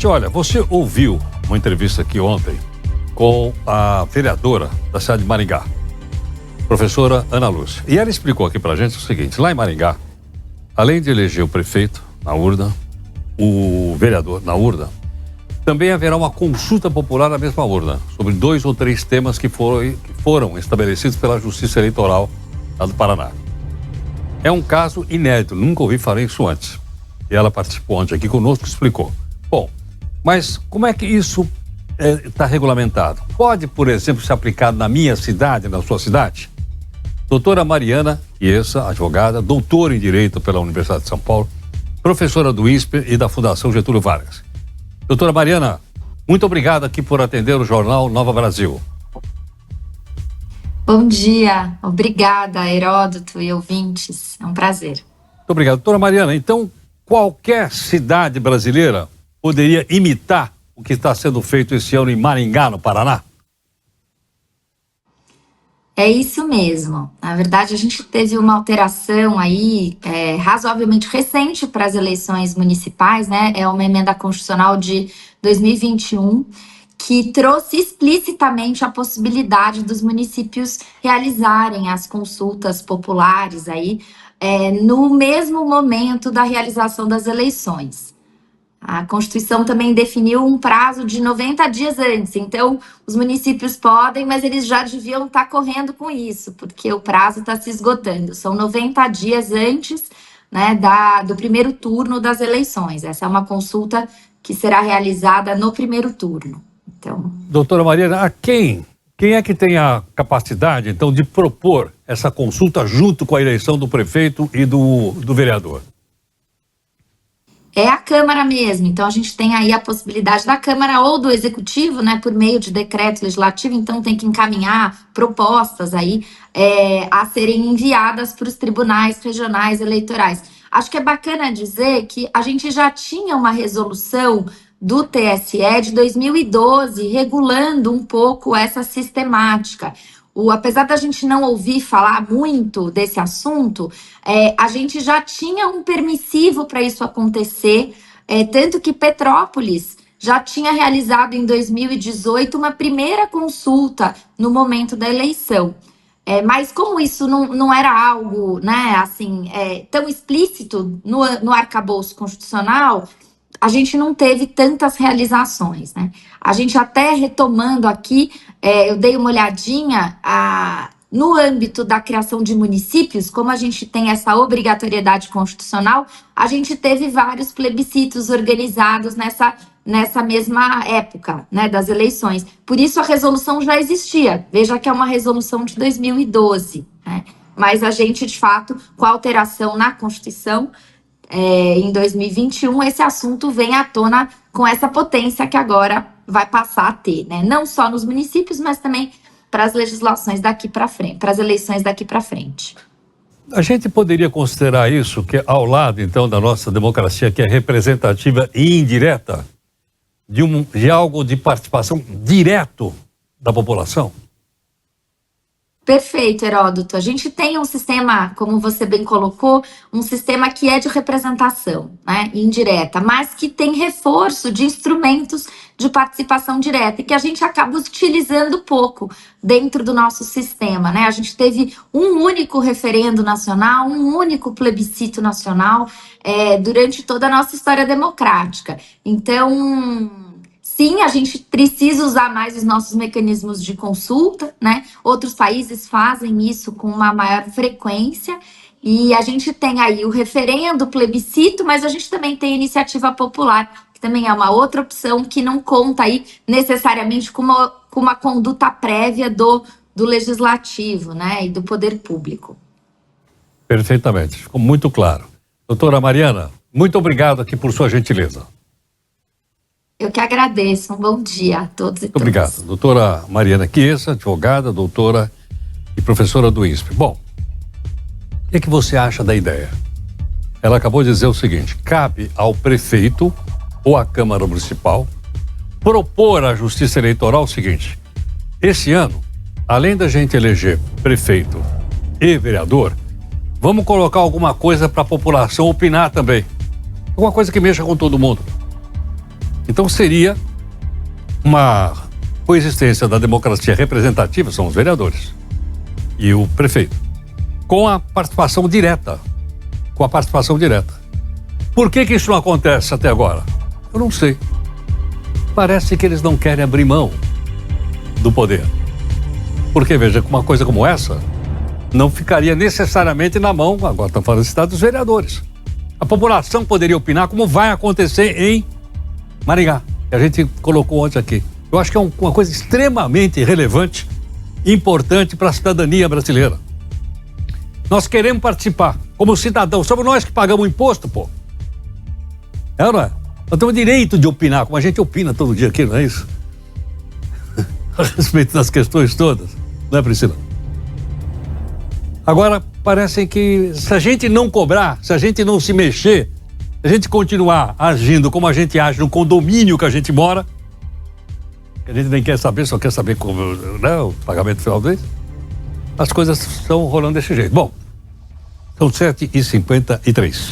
Tati, olha, você ouviu uma entrevista aqui ontem com a vereadora da cidade de Maringá, professora Ana Lúcia. E ela explicou aqui pra gente o seguinte: lá em Maringá, além de eleger o prefeito na urna, o vereador na urna, também haverá uma consulta popular na mesma urna, sobre 2 ou 3 temas que foram estabelecidos pela Justiça Eleitoral lá do Paraná. É um caso inédito, nunca ouvi falar isso antes. E ela participou ontem aqui conosco e explicou. Bom, mas como é que isso está regulamentado? Pode, por exemplo, ser aplicado na minha cidade, na sua cidade? Doutora Mariana Chiesa, advogada, doutora em Direito pela Universidade de São Paulo, professora do ISPER e da Fundação Getúlio Vargas. Doutora Mariana, muito obrigado aqui por atender o Jornal Nova Brasil. Bom dia, obrigada, Heródoto e ouvintes, é um prazer. Muito obrigado. Doutora Mariana, então qualquer cidade brasileira poderia imitar o que está sendo feito esse ano em Maringá, no Paraná? É isso mesmo. Na verdade, a gente teve uma alteração aí razoavelmente recente para as eleições municipais, né? É uma emenda constitucional de 2021 que trouxe explicitamente a possibilidade dos municípios realizarem as consultas populares aí no mesmo momento da realização das eleições. A Constituição também definiu um prazo de 90 dias antes, então os municípios podem, mas eles já deviam estar correndo com isso, porque o prazo está se esgotando. São 90 dias antes, né, do primeiro turno das eleições. Essa é uma consulta que será realizada no primeiro turno. Então, doutora Mariana, quem é que tem a capacidade, então, de propor essa consulta junto com a eleição do prefeito e do vereador? É a Câmara mesmo, então a gente tem aí a possibilidade da Câmara ou do Executivo, né, por meio de decreto legislativo, então tem que encaminhar propostas aí a serem enviadas para os tribunais regionais eleitorais. Acho que é bacana dizer que a gente já tinha uma resolução do TSE de 2012 regulando um pouco essa sistemática. Apesar da gente não ouvir falar muito desse assunto, a gente já tinha um permissivo para isso acontecer, tanto que Petrópolis já tinha realizado em 2018 uma primeira consulta no momento da eleição. Mas como isso não era algo, né, assim, tão explícito no arcabouço constitucional, a gente não teve tantas realizações, né? A gente até retomando aqui, eu dei uma olhadinha no âmbito da criação de municípios, como a gente tem essa obrigatoriedade constitucional, a gente teve vários plebiscitos organizados nessa mesma época, né, das eleições. Por isso a resolução já existia. Veja que é uma resolução de 2012, né? Mas a gente, de fato, com a alteração na Constituição, em 2021, esse assunto vem à tona com essa potência que agora vai passar a ter, né? Não só nos municípios, mas também para as legislações daqui para frente, para as eleições daqui para frente. A gente poderia considerar isso que ao lado, então, da nossa democracia, que é representativa e indireta, de algo de participação direto da população? Perfeito, Heródoto. A gente tem um sistema, como você bem colocou, um sistema que é de representação, né, indireta, mas que tem reforço de instrumentos de participação direta e que a gente acaba utilizando pouco dentro do nosso sistema, né? A gente teve um único referendo nacional, um único plebiscito nacional durante toda a nossa história democrática. Então, sim, a gente precisa usar mais os nossos mecanismos de consulta, né? Outros países fazem isso com uma maior frequência e a gente tem aí o referendo, o plebiscito, mas a gente também tem a iniciativa popular, que também é uma outra opção que não conta aí necessariamente com uma conduta prévia do legislativo, né? E do poder público. Perfeitamente, ficou muito claro. Doutora Mariana, muito obrigado aqui por sua gentileza. Eu que agradeço. Um bom dia a todos e todas. Obrigado. Doutora Mariana Chiesa, advogada, doutora e professora do ISP. Bom, o que você acha da ideia? Ela acabou de dizer o seguinte: cabe ao prefeito ou à Câmara Municipal propor à Justiça Eleitoral o seguinte: esse ano, além da gente eleger prefeito e vereador, vamos colocar alguma coisa para a população opinar também. Alguma coisa que mexa com todo mundo. Então seria uma coexistência da democracia representativa, são os vereadores e o prefeito, com a participação direta. Por que isso não acontece até agora? Eu não sei. Parece que eles não querem abrir mão do poder. Porque, veja, uma coisa como essa não ficaria necessariamente na mão, agora estamos falando de dos vereadores. A população poderia opinar como vai acontecer em Maringá, que a gente colocou ontem aqui. Eu acho que é uma coisa extremamente relevante e importante para a cidadania brasileira. Nós queremos participar como cidadãos, somos nós que pagamos o imposto, pô. É ou não é? Nós temos direito de opinar, como a gente opina todo dia aqui, não é isso? A respeito das questões todas, não é, Priscila? Agora, parece que se a gente não cobrar, se a gente não se mexer, se a gente continuar agindo como a gente age no condomínio que a gente mora, que a gente nem quer saber, só quer saber como, né, o pagamento final do mês, as coisas estão rolando desse jeito. Bom, são 7h53.